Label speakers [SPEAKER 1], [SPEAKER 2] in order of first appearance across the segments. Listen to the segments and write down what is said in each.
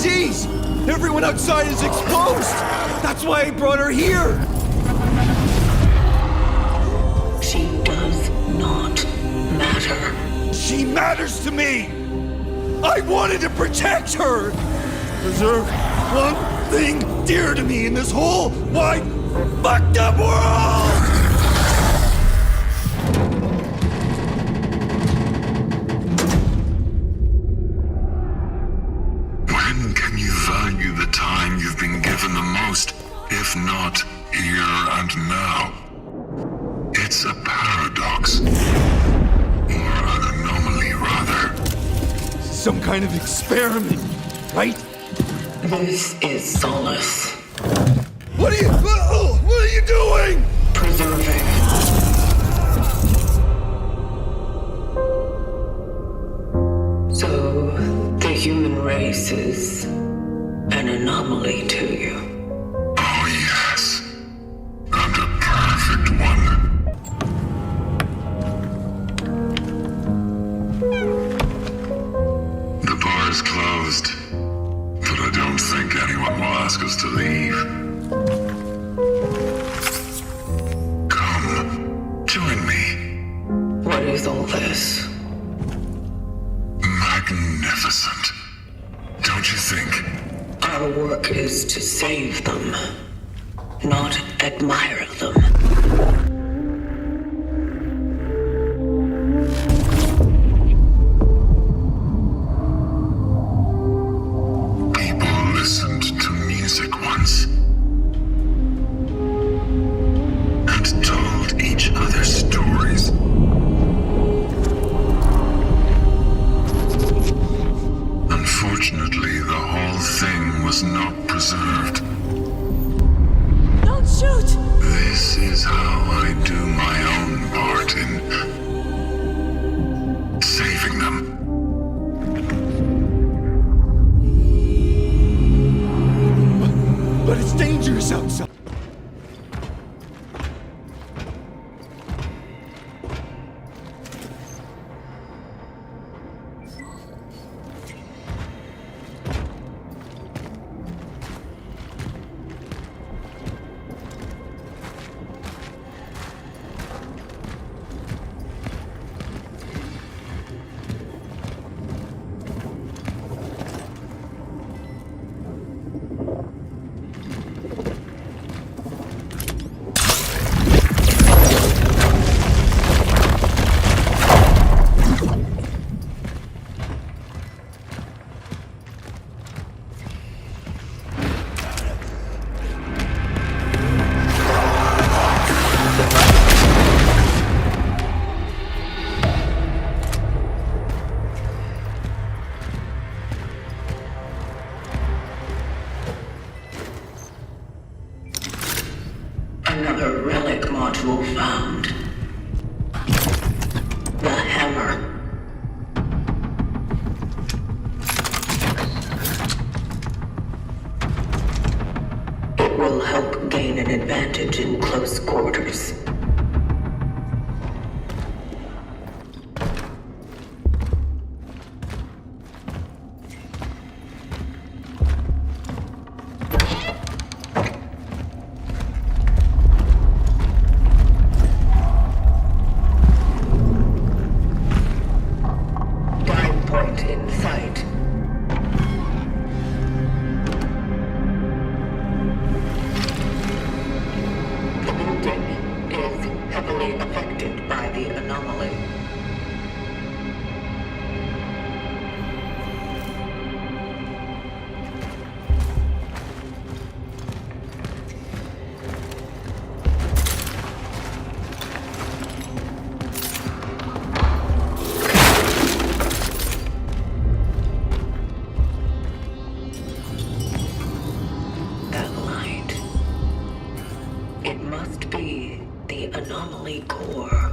[SPEAKER 1] disease! Everyone outside is exposed! That's why I brought her here!
[SPEAKER 2] She does not matter.
[SPEAKER 1] She matters to me! I wanted to protect her! Preserve one thing dear to me in this whole wide, fucked up world!
[SPEAKER 3] When can you value the time you've been given the most, if not here and now? It's a paradox. Or an anomaly, rather.
[SPEAKER 1] Some kind of experiment, right?
[SPEAKER 2] This is solace.
[SPEAKER 1] What are you doing?
[SPEAKER 2] Preserving. So, the human race is an anomaly to you.
[SPEAKER 3] Oh yes. And a perfect one. The bar is closed, but I don't think anyone will ask us to leave. Come, join me.
[SPEAKER 2] What is all this?
[SPEAKER 3] Magnificent. Don't you think?
[SPEAKER 2] Our work is to save them, not admire them.
[SPEAKER 3] People listened to music once and told each other stories. Unfortunately, the whole thing was not preserved.
[SPEAKER 4] Don't shoot!
[SPEAKER 3] This is how I do my own part in saving them.
[SPEAKER 1] But it's dangerous outside.
[SPEAKER 2] Another relic module found. The hammer. It will help gain an advantage in close quarters. In sight. The building is heavily affected by the anomaly. It must be the anomaly core.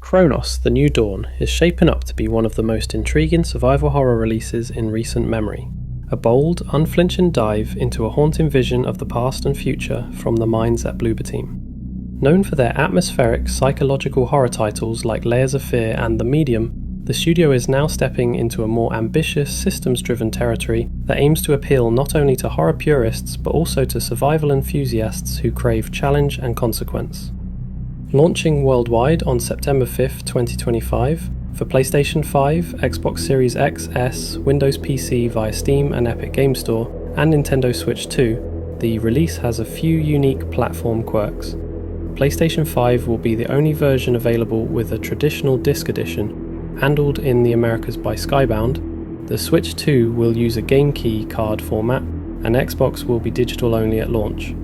[SPEAKER 4] Cronos, The New Dawn is shaping up to be one of the most intriguing survival horror releases in recent memory. A bold, unflinching dive into a haunting vision of the past and future from the minds at Bloober Team. Known for their atmospheric, psychological horror titles like Layers of Fear and The Medium, the studio is now stepping into a more ambitious, systems-driven territory that aims to appeal not only to horror purists but also to survival enthusiasts who crave challenge and consequence. Launching worldwide on September 5th, 2025, for PlayStation 5, Xbox Series X, S, Windows PC via Steam and Epic Game Store, and Nintendo Switch 2, the release has a few unique platform quirks. PlayStation 5 will be the only version available with a traditional disc edition, handled in the Americas by Skybound. The Switch 2 will use a game key card format, and Xbox will be digital only at launch.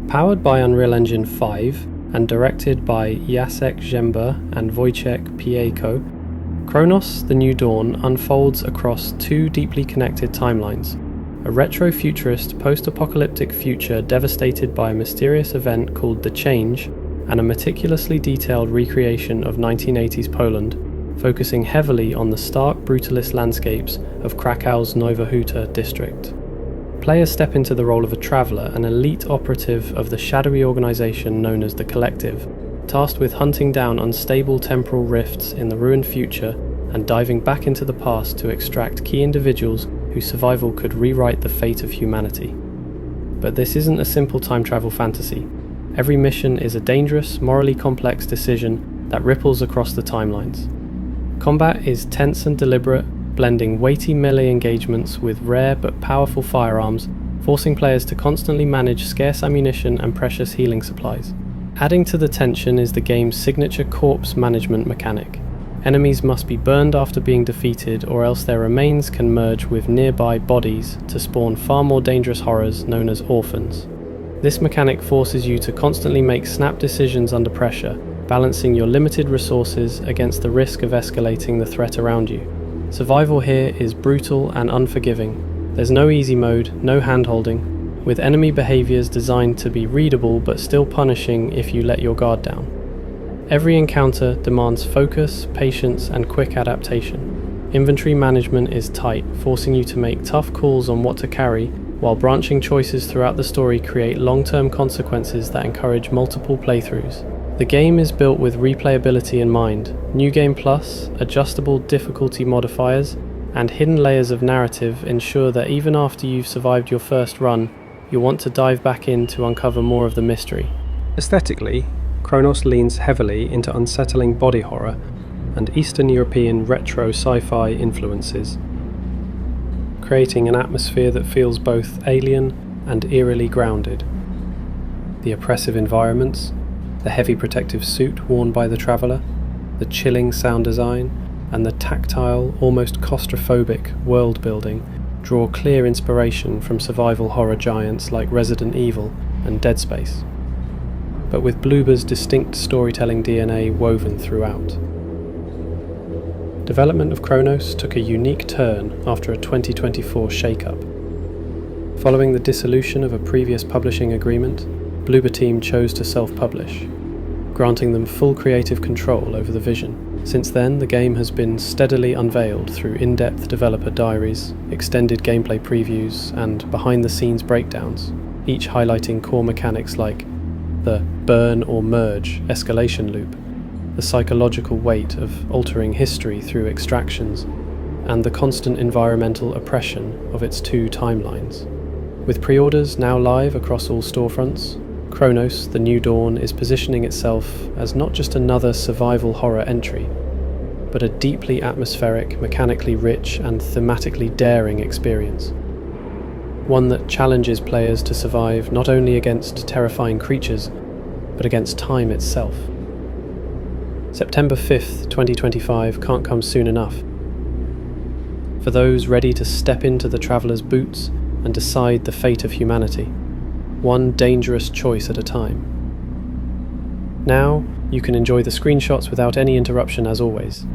[SPEAKER 4] Powered by Unreal Engine 5, and directed by Jacek Zember and Wojciech Piejko, Cronos, The New Dawn unfolds across two deeply connected timelines, a retro-futurist post-apocalyptic future devastated by a mysterious event called The Change, and a meticulously detailed recreation of 1980s Poland, focusing heavily on the stark brutalist landscapes of Krakow's Nowa Huta district. Players step into the role of a traveller, an elite operative of the shadowy organisation known as the Collective, tasked with hunting down unstable temporal rifts in the ruined future and diving back into the past to extract key individuals whose survival could rewrite the fate of humanity. But this isn't a simple time travel fantasy. Every mission is a dangerous, morally complex decision that ripples across the timelines. Combat is tense and deliberate, blending weighty melee engagements with rare but powerful firearms, forcing players to constantly manage scarce ammunition and precious healing supplies. Adding to the tension is the game's signature corpse management mechanic. Enemies must be burned after being defeated, or else their remains can merge with nearby bodies to spawn far more dangerous horrors known as orphans. This mechanic forces you to constantly make snap decisions under pressure, balancing your limited resources against the risk of escalating the threat around you. Survival here is brutal and unforgiving. There's no easy mode, no hand-holding, with enemy behaviours designed to be readable but still punishing if you let your guard down. Every encounter demands focus, patience, and quick adaptation. Inventory management is tight, forcing you to make tough calls on what to carry, while branching choices throughout the story create long-term consequences that encourage multiple playthroughs. The game is built with replayability in mind. New Game Plus, adjustable difficulty modifiers, and hidden layers of narrative ensure that even after you've survived your first run, you'll want to dive back in to uncover more of the mystery. Aesthetically, Cronos leans heavily into unsettling body horror and Eastern European retro sci-fi influences, creating an atmosphere that feels both alien and eerily grounded. The oppressive environments, the heavy protective suit worn by the traveller, the chilling sound design, and the tactile, almost claustrophobic world building draw clear inspiration from survival horror giants like Resident Evil and Dead Space, but with Bloober's distinct storytelling DNA woven throughout. Development of Cronos took a unique turn after a 2024 shake-up. Following the dissolution of a previous publishing agreement, Bloober Team chose to self-publish, granting them full creative control over the vision. Since then, the game has been steadily unveiled through in-depth developer diaries, extended gameplay previews, and behind-the-scenes breakdowns, each highlighting core mechanics like the burn or merge escalation loop, the psychological weight of altering history through extractions, and the constant environmental oppression of its two timelines. With pre-orders now live across all storefronts, Cronos, The New Dawn is positioning itself as not just another survival horror entry, but a deeply atmospheric, mechanically rich, and thematically daring experience. One that challenges players to survive not only against terrifying creatures, but against time itself. September 5th, 2025 can't come soon enough. For those ready to step into the traveller's boots and decide the fate of humanity, one dangerous choice at a time. Now, you can enjoy the screenshots without any interruption as always.